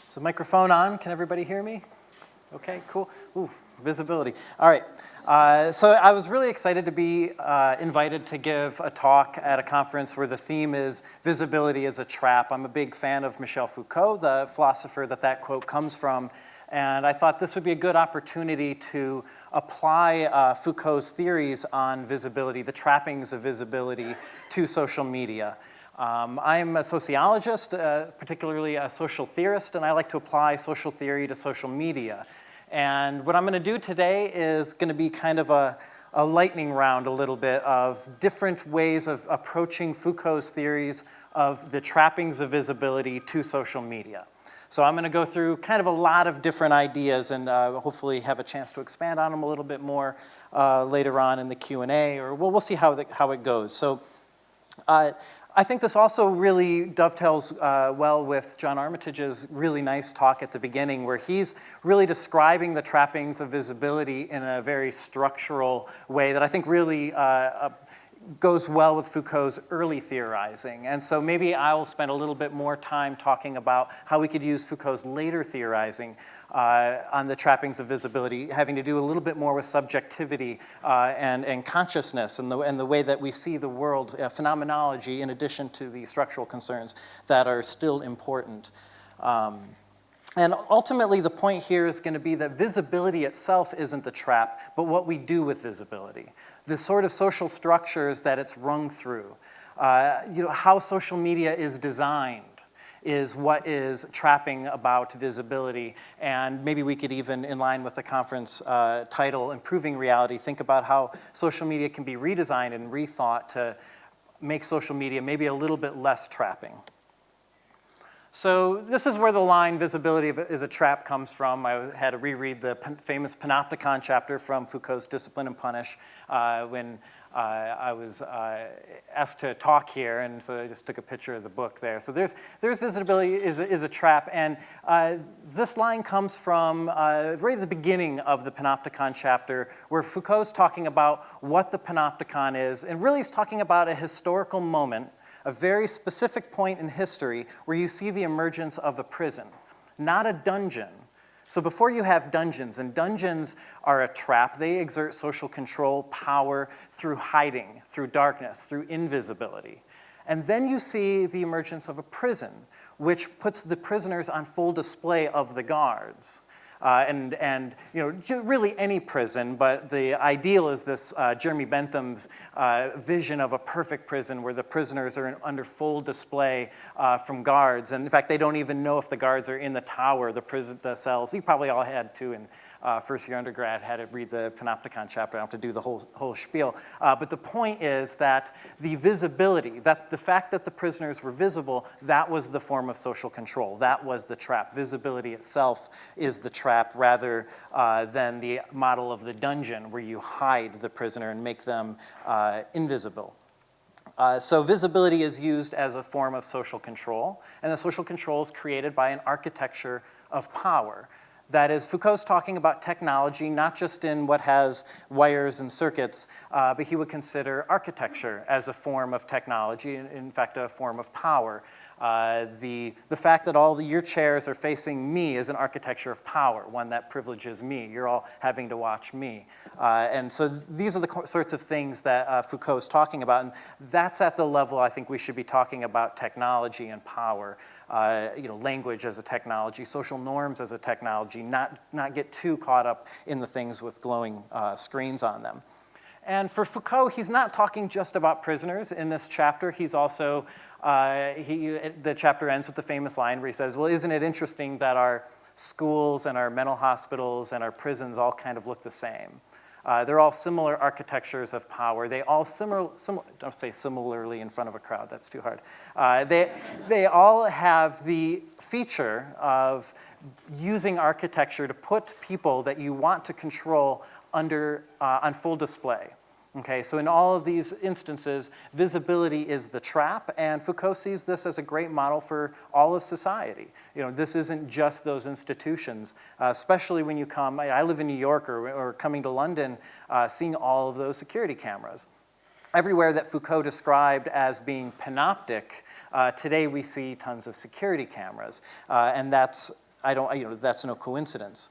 Is the microphone on? Can everybody hear me? Okay, cool. Ooh, visibility. All right. So I was really excited to be invited to give a talk at a conference where the theme is visibility is a trap. I'm a big fan of Michel Foucault, the philosopher that quote comes from. And I thought this would be a good opportunity to apply Foucault's theories on visibility, the trappings of visibility, to social media. I'm a sociologist, particularly a social theorist, and I like to apply social theory to social media. And what I'm going to do today is going to be kind of a lightning round a little bit of different ways of approaching Foucault's theories of the trappings of visibility to social media. So I'm going to go through kind of a lot of different ideas and hopefully have a chance to expand on them a little bit more later on in the Q&A, or we'll see how it goes. So I think this also really dovetails well with John Armitage's really nice talk at the beginning, where he's really describing the trappings of visibility in a very structural way that I think really goes well with Foucault's early theorizing. And so maybe I will spend a little bit more time talking about how we could use Foucault's later theorizing on the trappings of visibility, having to do a little bit more with subjectivity and consciousness and the way that we see the world, phenomenology, in addition to the structural concerns that are still important. And ultimately, the point here is going to be that visibility itself isn't the trap, but what we do with visibility. The sort of social structures that it's rung through. How social media is designed is what is trapping about visibility. And maybe we could even, in line with the conference title, Improving Reality, think about how social media can be redesigned and rethought to make social media maybe a little bit less trapping. So this is where the line visibility is a trap comes from. I had to reread the famous Panopticon chapter from Foucault's Discipline and Punish when I was asked to talk here, and so I just took a picture of the book there. So there's visibility is a trap, and this line comes from right at the beginning of the Panopticon chapter, where Foucault's talking about what the Panopticon is, and really he's talking about a historical moment, a very specific point in history where you see the emergence of a prison, not a dungeon. So before you have dungeons, and dungeons are a trap, they exert social control, power through hiding, through darkness, through invisibility. And then you see the emergence of a prison, which puts the prisoners on full display of the guards. And really any prison, but the ideal is this Jeremy Bentham's vision of a perfect prison where the prisoners are under full display from guards. And in fact, they don't even know if the guards are in the tower, the cells. You probably all had to in first year undergrad, had to read the Panopticon chapter. I don't have to do the whole spiel. But the point is that the visibility, that the fact that the prisoners were visible, that was the form of social control. That was the trap. Visibility itself is the trap rather than the model of the dungeon where you hide the prisoner and make them invisible. So visibility is used as a form of social control, and the social control is created by an architecture of power. That is, Foucault's talking about technology, not just in what has wires and circuits, but he would consider architecture as a form of technology, in fact, a form of power. The fact that all your chairs are facing me is an architecture of power, one that privileges me. You're all having to watch me. And so these are the sorts of things that Foucault is talking about, and that's at the level I think we should be talking about technology and power. Language as a technology, social norms as a technology, not get too caught up in the things with glowing screens on them. And for Foucault, he's not talking just about prisoners in this chapter. He's also, the chapter ends with the famous line where he says, well, isn't it interesting that our schools and our mental hospitals and our prisons all kind of look the same? They're all similar architectures of power. They all don't say similarly in front of a crowd, that's too hard. They all have the feature of using architecture to put people that you want to control on full display. Okay, so in all of these instances, visibility is the trap, and Foucault sees this as a great model for all of society. This isn't just those institutions, especially when you come, I live in New York or coming to London, seeing all of those security cameras. everywhere that Foucault described as being panoptic, today we see tons of security cameras, and that's no coincidence.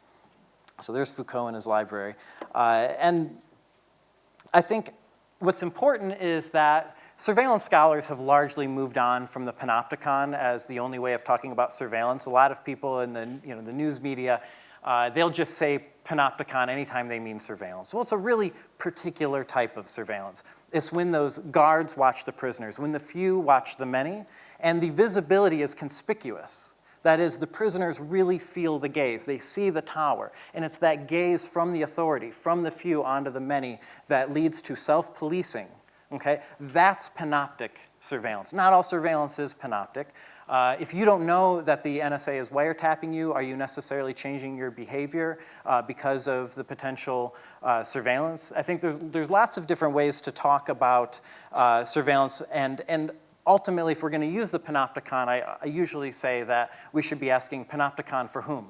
So there's Foucault in his library, and I think what's important is that surveillance scholars have largely moved on from the panopticon as the only way of talking about surveillance. A lot of people in the news media, they'll just say panopticon anytime they mean surveillance. Well, it's a really particular type of surveillance. It's when those guards watch the prisoners, when the few watch the many, and the visibility is conspicuous. That is, the prisoners really feel the gaze. They see the tower, and it's that gaze from the authority, from the few onto the many, that leads to self-policing. Okay, that's panoptic surveillance. Not all surveillance is panoptic. If you don't know that the NSA is wiretapping you, are you necessarily changing your behavior because of the potential surveillance? I think there's lots of different ways to talk about surveillance, and ultimately, if we're going to use the panopticon, I usually say that we should be asking panopticon for whom?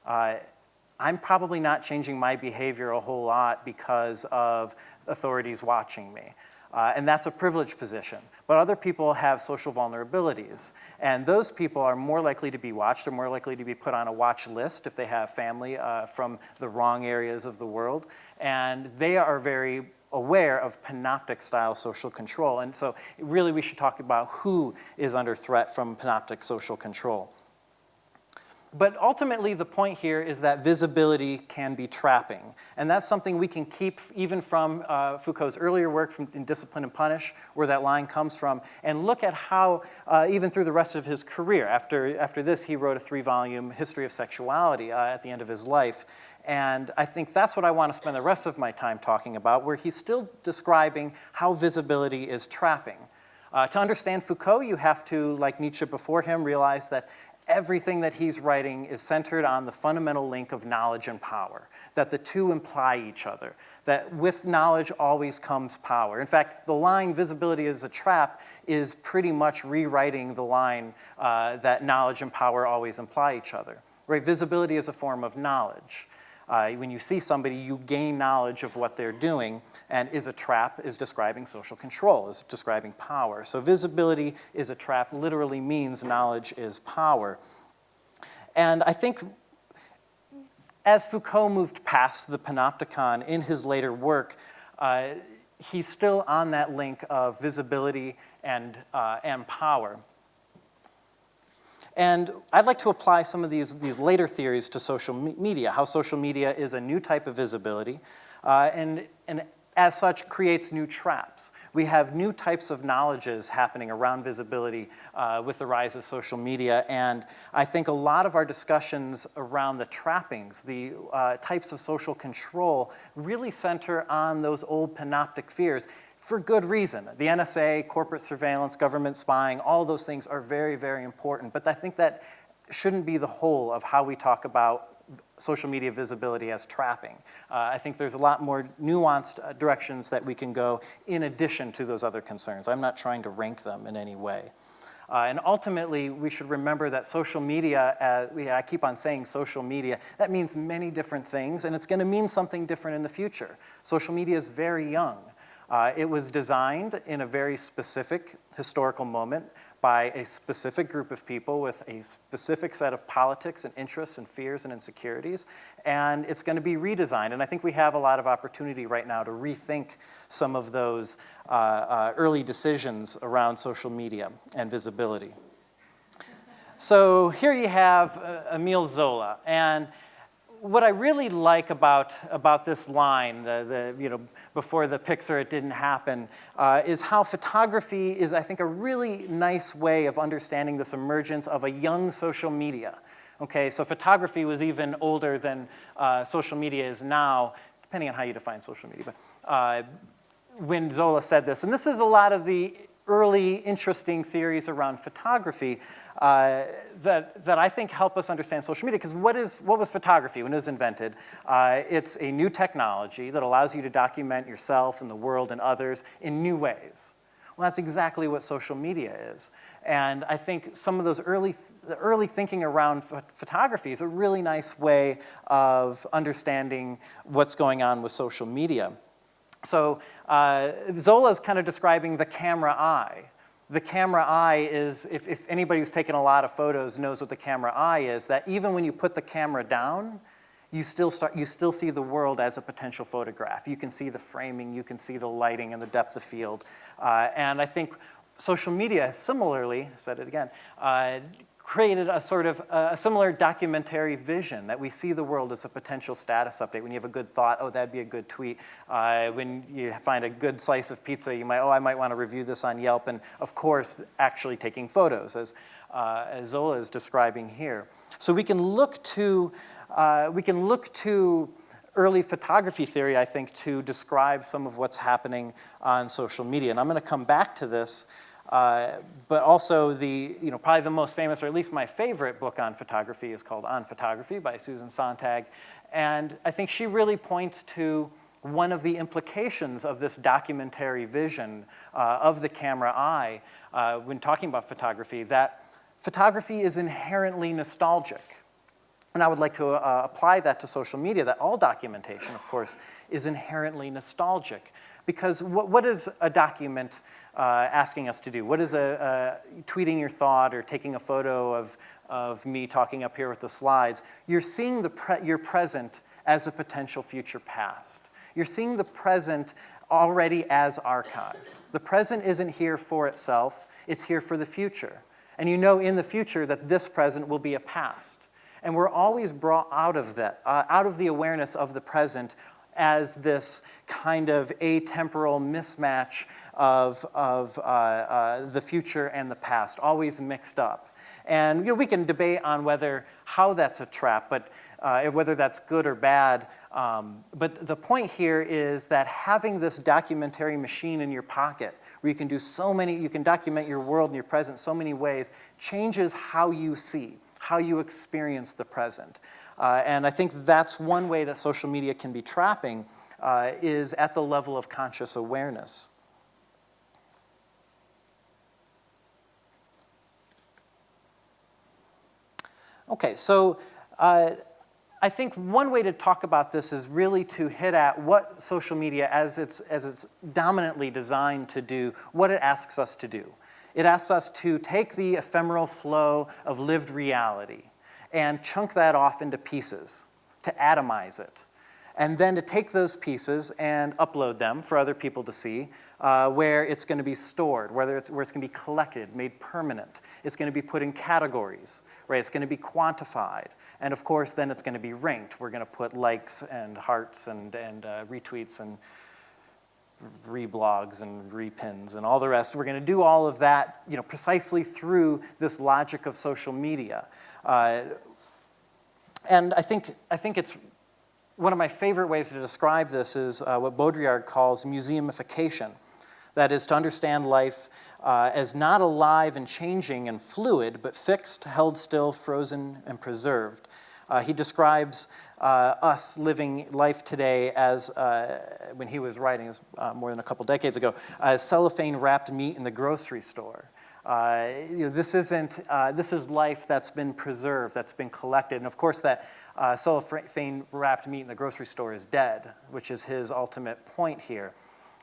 I'm probably not changing my behavior a whole lot because of authorities watching me. And that's a privileged position. But other people have social vulnerabilities. And those people are more likely to be watched, or more likely to be put on a watch list if they have family from the wrong areas of the world. And they are very aware of panoptic-style social control. And so really we should talk about who is under threat from panoptic social control. But ultimately, the point here is that visibility can be trapping. And that's something we can keep even from Foucault's earlier work in Discipline and Punish, where that line comes from, and look at how, even through the rest of his career, after this, he wrote a 3-volume history of sexuality at the end of his life. And I think that's what I want to spend the rest of my time talking about, where he's still describing how visibility is trapping. To understand Foucault, you have to, like Nietzsche before him, realize that everything that he's writing is centered on the fundamental link of knowledge and power, that the two imply each other, that with knowledge always comes power. In fact, the line visibility is a trap is pretty much rewriting the line that knowledge and power always imply each other. Right? Visibility is a form of knowledge. When you see somebody, you gain knowledge of what they're doing, and is a trap is describing social control, is describing power. So visibility is a trap literally means knowledge is power. And I think as Foucault moved past the panopticon in his later work, he's still on that link of visibility and power. And I'd like to apply some of these later theories to social media, how social media is a new type of visibility, and as such creates new traps. We have new types of knowledges happening around visibility with the rise of social media, and I think a lot of our discussions around the trappings, the types of social control, really center on those old panoptic fears. For good reason. The NSA, corporate surveillance, government spying, all those things are very, very important. But I think that shouldn't be the whole of how we talk about social media visibility as trapping. I think there's a lot more nuanced directions that we can go in addition to those other concerns. I'm not trying to rank them in any way. And ultimately, we should remember that social media, I keep on saying social media, that means many different things, and it's going to mean something different in the future. Social media is very young. It was designed in a very specific historical moment by a specific group of people with a specific set of politics and interests and fears and insecurities, and it's going to be redesigned. And I think we have a lot of opportunity right now to rethink some of those early decisions around social media and visibility. So here you have Emile Zola, and what I really like about this line, before the Pixar it didn't happen, is how photography is, I think, a really nice way of understanding this emergence of a young social media. Okay, so photography was even older than social media is now, depending on how you define social media. But when Zola said this, and this is a lot of the early interesting theories around photography that I think help us understand social media. Because what was photography when it was invented? It's a new technology that allows you to document yourself and the world and others in new ways. Well, that's exactly what social media is. And I think some of those early thinking around photography is a really nice way of understanding what's going on with social media. So Zola is kind of describing the camera eye. The camera eye is, if anybody who's taken a lot of photos knows what the camera eye is, that even when you put the camera down, you still see the world as a potential photograph. You can see the framing, you can see the lighting and the depth of field. And I think social media has similarly, I said it again, created a sort of a similar documentary vision that we see the world as a potential status update. When you have a good thought, oh, that'd be a good tweet. When you find a good slice of pizza, you might, oh, I might want to review this on Yelp. And of course, actually taking photos, as Zola is describing here. So we can look to early photography theory, I think, to describe some of what's happening on social media. And I'm going to come back to this. But also probably the most famous, or at least my favorite book on photography is called On Photography by Susan Sontag. And I think she really points to one of the implications of this documentary vision of the camera eye when talking about photography, that photography is inherently nostalgic. And I would like to apply that to social media, that all documentation, of course, is inherently nostalgic. Because what is a document asking us to do? What is tweeting your thought or taking a photo of me talking up here with the slides? You're seeing your present as a potential future past. You're seeing the present already as archive. The present isn't here for itself, it's here for the future. And you know in the future that this present will be a past. And we're always brought out of that, out of the awareness of the present as this kind of atemporal mismatch of the future and the past, always mixed up. And we can debate on how that's a trap, but whether that's good or bad. But the point here is that having this documentary machine in your pocket, where you can document your world and your present so many ways, changes how you see, how you experience the present. And I think that's one way that social media can be trapping, is at the level of conscious awareness. Okay, so I think one way to talk about this is really to hit at what social media, as it's dominantly designed to do, what it asks us to do. It asks us to take the ephemeral flow of lived reality and chunk that off into pieces, to atomize it, and then to take those pieces and upload them for other people to see, where it's going to be stored, where it's going to be collected, made permanent. It's going to be put in categories, right? It's going to be quantified, and of course, then it's going to be ranked. We're going to put likes and hearts and retweets and reblogs and repins and all the rest. We're going to do all of that, precisely through this logic of social media. And I think it's one of my favorite ways to describe this is what Baudrillard calls museumification. That is, to understand life as not alive and changing and fluid, but fixed, held still, frozen, and preserved. He describes us living life today as, when he was writing, it was more than a couple decades ago, as cellophane-wrapped meat in the grocery store. This is life that's been preserved, that's been collected. And of course, that cellophane-wrapped meat in the grocery store is dead, which is his ultimate point here.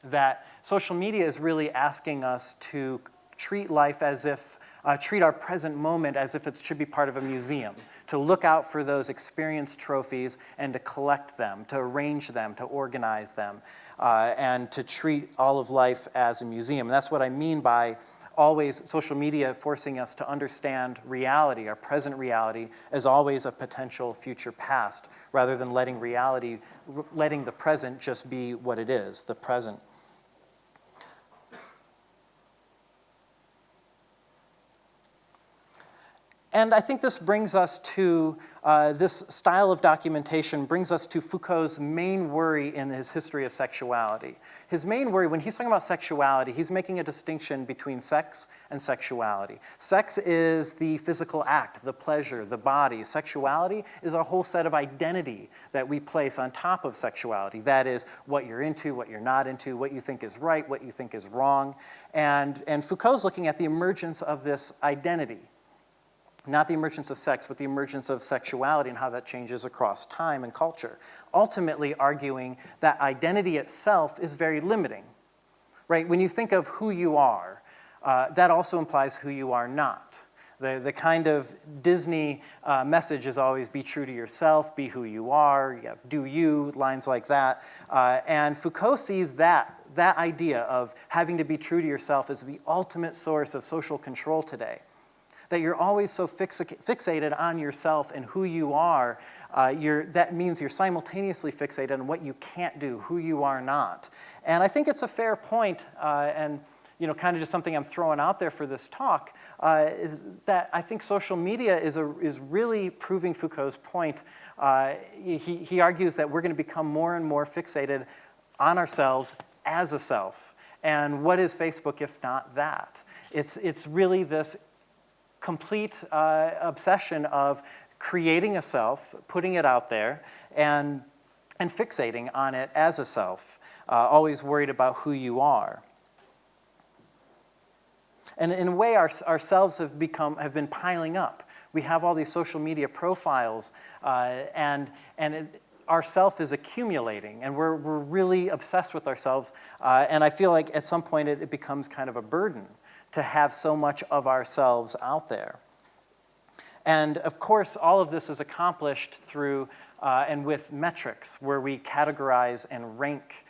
That social media is really asking us to treat life as if, treat our present moment as if it should be part of a museum, to look out for those experience trophies and to collect them, to arrange them, to organize them, and to treat all of life as a museum. And that's what I mean by always social media forcing us to understand reality, our present reality, as always a potential future past, rather than letting the present just be what it is, the present. And I think this brings us to, this style of documentation brings us to Foucault's main worry in his history of sexuality. His main worry, when he's talking about sexuality, he's making a distinction between sex and sexuality. Sex is the physical act, the pleasure, the body. Sexuality is a whole set of identity that we place on top of sexuality. That is what you're into, what you're not into, what you think is right, what you think is wrong. And Foucault's looking at the emergence of this identity. not the emergence of sex, but the emergence of sexuality and how that changes across time and culture, ultimately arguing that identity itself is very limiting, right? When you think of who you are, that also implies who you are not. The kind of Disney message is always be true to yourself, be who you are, you have do you, lines like that. And Foucault sees that idea of having to be true to yourself as the ultimate source of social control today. That you're always so fixated on yourself and who you are, that means you're simultaneously fixated on what you can't do, who you are not. And I think it's a fair point, and kind of just something I'm throwing out there for this talk, is that I think social media is really proving Foucault's point. He argues that we're going to become more and more fixated on ourselves as a self. And what is Facebook if not that? It's really this complete obsession of creating a self, putting it out there, and fixating on it as a self, always worried about who you are. And in a way, ourselves have been piling up. We have all these social media profiles, and our self is accumulating, and we're really obsessed with ourselves. And I feel like at some point it becomes kind of a burden to have so much of ourselves out there. And of course, all of this is accomplished through and with metrics, where we categorize and rank,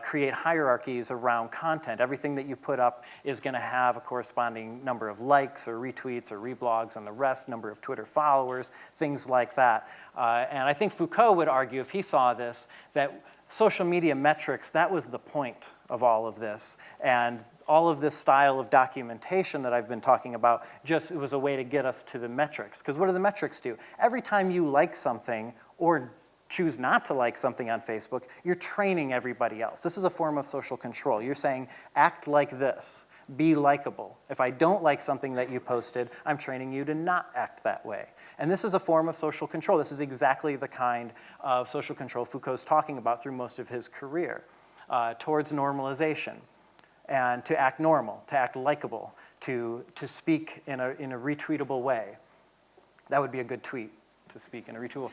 create hierarchies around content. Everything that you put up is going to have a corresponding number of likes or retweets or reblogs and the rest, number of Twitter followers, things like that. And I think Foucault would argue, if he saw this, that social media metrics, that was the point of all of this. And all of this style of documentation that I've been talking about, it was a way to get us to the metrics. Because what do the metrics do? Every time you like something or choose not to like something on Facebook, you're training everybody else. This is a form of social control. You're saying, act like this, be likable. If I don't like something that you posted, I'm training you to not act that way. And this is a form of social control. This is exactly the kind of social control Foucault's talking about through most of his career, towards normalization. And to act normal, to act likable, to speak in a retweetable way. That would be a good tweet, to speak in a retweetable.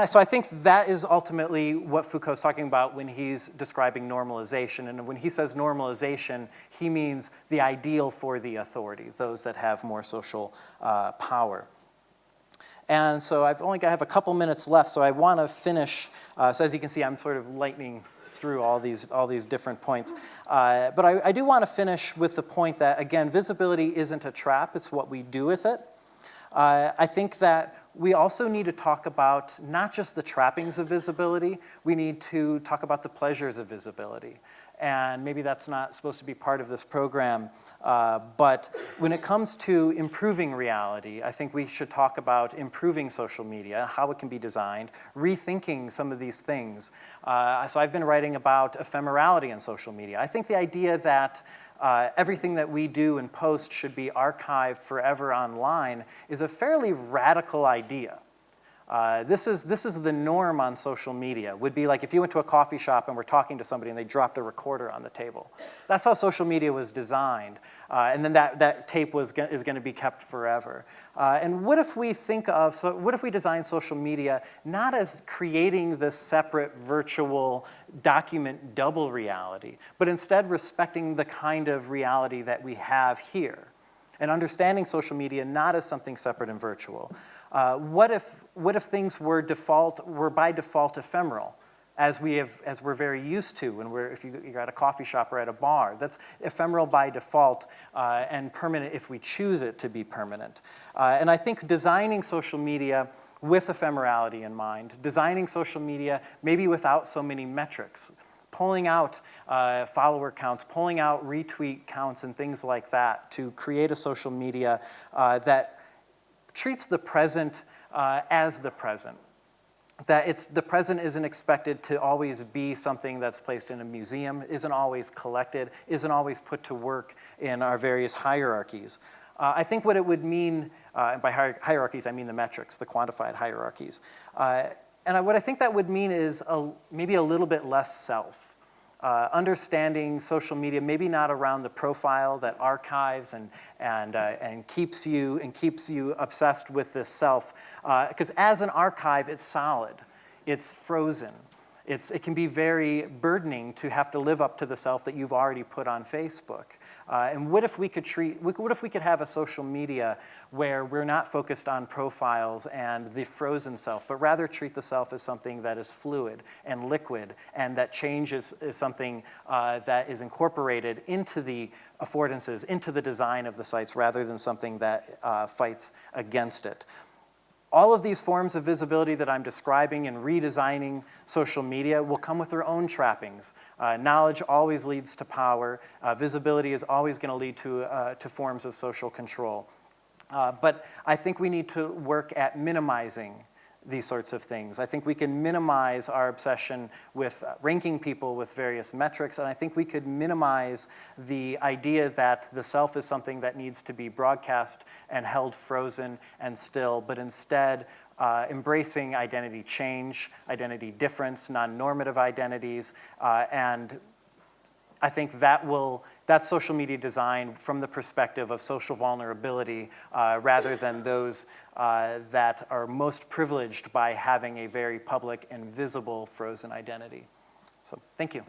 So I think that is ultimately what Foucault's talking about when he's describing normalization. And when he says normalization, he means the ideal for the authority, those that have more social power. And so I have a couple minutes left, so I want to finish. So as you can see, I'm sort of lightning through all these different points. But I do want to finish with the point that, again, visibility isn't a trap, it's what we do with it. I think that we also need to talk about not just the trappings of visibility, we need to talk about the pleasures of visibility. And maybe that's not supposed to be part of this program, but when it comes to improving reality, I think we should talk about improving social media, how it can be designed, rethinking some of these things. So I've been writing about ephemerality in social media. I think the idea that everything that we do and post should be archived forever online is a fairly radical idea. This is the norm on social media. Would be like if you went to a coffee shop and were talking to somebody and they dropped a recorder on the table. That's how social media was designed. And then that tape is going to be kept forever. And what if we what if we design social media not as creating this separate virtual document double reality, but instead respecting the kind of reality that we have here, and understanding social media not as something separate and virtual. What if things were by default ephemeral, as we're very used to when if you're at a coffee shop or at a bar? That's ephemeral by default and permanent if we choose it to be permanent. And I think designing social media with ephemerality in mind, designing social media maybe without so many metrics, pulling out follower counts, pulling out retweet counts and things like that to create a social media that treats the present as the present. That the present isn't expected to always be something that's placed in a museum, isn't always collected, isn't always put to work in our various hierarchies. I think what it would mean, by hierarchies I mean the metrics, the quantified hierarchies. And what I think that would mean is maybe a little bit less self. understanding social media, maybe not around the profile that archives and keeps you obsessed with this self, because as an archive, it's solid, it's frozen. It can be very burdening to have to live up to the self that you've already put on Facebook. And what if we could have a social media where we're not focused on profiles and the frozen self, but rather treat the self as something that is fluid and liquid, and that change is something that is incorporated into the affordances, into the design of the sites, rather than something that fights against it. All of these forms of visibility that I'm describing in redesigning social media will come with their own trappings. Knowledge always leads to power. Visibility is always going to lead to forms of social control. But I think we need to work at minimizing these sorts of things. I think we can minimize our obsession with ranking people with various metrics, and I think we could minimize the idea that the self is something that needs to be broadcast and held frozen and still, but instead embracing identity change, identity difference, non-normative identities, and I think that's social media design from the perspective of social vulnerability rather than those that are most privileged by having a very public and visible frozen identity. So thank you.